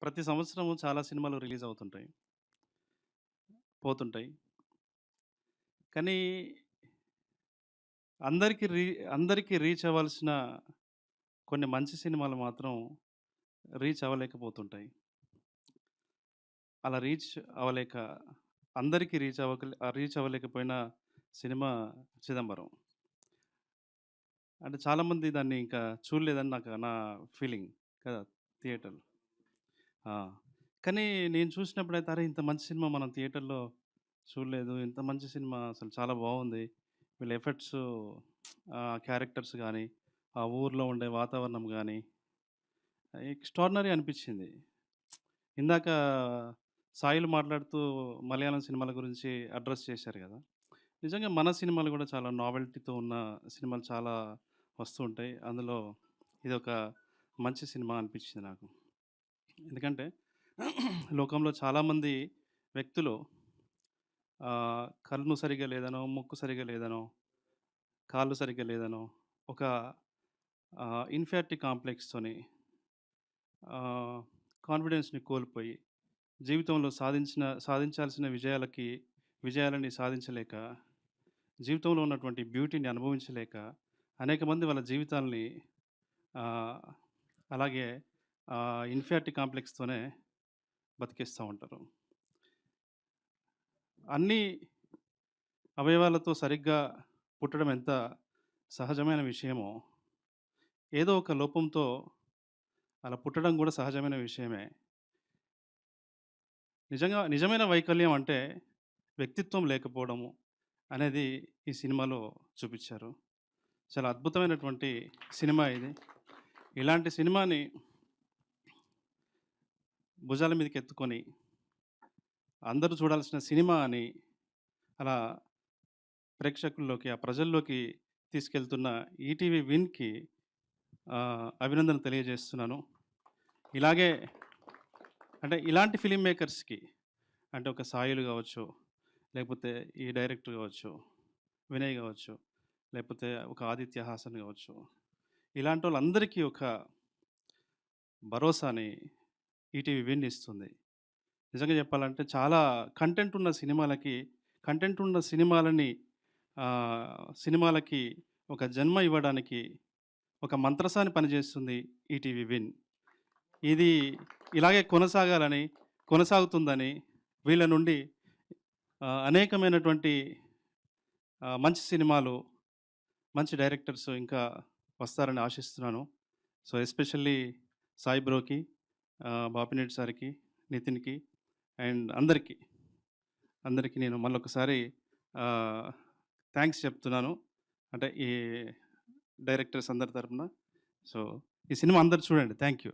ప్రతి సంవత్సరము చాలా సినిమాలు రిలీజ్ అవుతుంటాయి. పోతుంటాయి. కానీ అందరికి రీ అందరికి రీచ్ అవ్వాల్సిన కొన్ని మంచి సినిమాలు మాత్రం రీచ్ అవ్వలేకపోతుంటాయి. అలా అవ్వలేక అందరికి రీచ్ అవ్వలేకపోయిన సినిమా 'చిదంబరం.' అంటే చాలామంది దాన్ని ఇంకా చూడలేదని నా ఫీలింగ్ కదా! థియేటర్‌లో. ఆ! కానీ నేను చూసినప్పుడైతే అరే! ఇంత మంచి సినిమా మనం థియేటర్‌లో చూడలేదు. ఇంత మంచి సినిమా అసలు చాలా బావుంది. వీళ్ళ ఎఫర్ట్సు క్యారెక్టర్స్ గానీ, ఆ ఊర్లో ఉండే వాతావరణం గానీ, ఎక్స్ట్రార్డినరీ అనిపిచ్చింది. ఇందాక సాయిలు మాట్లాడుతూ మలయాళం సినిమాల గురించి అడ్రెస్ చేశారు గదా! నిజంగా మన సినిమాలు గూడా చాలా నావెల్టీతో ఉన్న సినిమాలు చాలా వస్తూ ఉంటాయి. అందులో ఇదొక మంచి సినిమా అనిపిచ్చింది నాకు. ఎందుకంటే లోకంలో చాలామంది వ్యక్తులు కన్ను సరిగ్గా లేదనో, ముక్కు సరిగ్గా లేదనో, కాళ్ళు సరిగ్గా లేదనో, ఒక ఇన్ఫియారిటీ కాంప్లెక్స్‌తోని ఆహ్, కాన్ఫిడెన్స్‌ని కోల్పోయి, జీవితంలో సాధించాల్సిన విజయాలని సాధించలేక, జీవితంలో ఉన్నటువంటి బ్యూటీని అనుభవించలేక, అనేక మంది వాళ్ళ జీవితాల్ని ఆహ్, అలాగే ఇన్ఫియారిటీ కాంప్లెక్స్‌తోనే బతికేస్తా ఉంటారు. అన్నీ అవయవాలతో సరిగ్గా పుట్టడం ఎంత సహజమైన విషయమో, ఏదో ఒక లోపంతో అలా పుట్టడం గూడా సహజమైన విషయమే. నిజమైన వైకల్యం అంటే వ్యక్తిత్వం లేకపోవడము అనేది ఈ సినిమాలో చూపిచ్చారు. చాలా అద్భుతమైనటువంటి సినిమా ఇది. ఇలాంటి సినిమాని భుజాల మీదకెత్తుకొని అందరూ చూడాల్సిన సినిమా అని అలా ప్రేక్షకుల్లోకి, ఆ ప్రజల్లోకి తీసుకెళ్తున్న ఈటీవీ విన్‌కి అభినందనలు తెలియజేస్తున్నాను. ఇలాగే అంటే ఇలాంటి ఫిల్మ్ మేకర్స్‌కి అంటే ఒక సాయిలు గావచ్చు, లేకపోతే ఈ డైరెక్టర్ గావచ్చు, వినయ్ గావచ్చు, లేకపోతే ఒక ఆదిత్య హాసన్ గావచ్చు. ఇలాంటోళ్ళందరికీ ఒక భరోసాని ఈటీవీ విన్ ఇస్తుంది. నిజంగా చెప్పాలంటే చాలా కంటెంట్ ఉన్న సినిమాలకి, కంటెంట్ ఉన్న సినిమాలకి ఒక జన్మ ఇవ్వడానికి ఒక మంత్రసాని పనిచేస్తుంది ఈటీవీ విన్. ఇది ఇలాగే కొనసాగుతుందని వీళ్ళ నుండి అనేకమైనటువంటి మంచి సినిమాలు, మంచి డైరెక్టర్స్ ఇంకా వస్తారని ఆశిస్తున్నాను. సో, ఎస్పెషల్లీ సాయి బ్రోకి, బాపినేని సార్‌కి, నితిన్‌కి అండ్ అందరికి నేను మళ్ళొకసారి ఆహ్, థాంక్స్ చెప్తున్నాను. అంటే ఈ డైరెక్టర్స్ అందరి తరపున. సో, ఈ సినిమా అందరూ చూడండి. Thank you.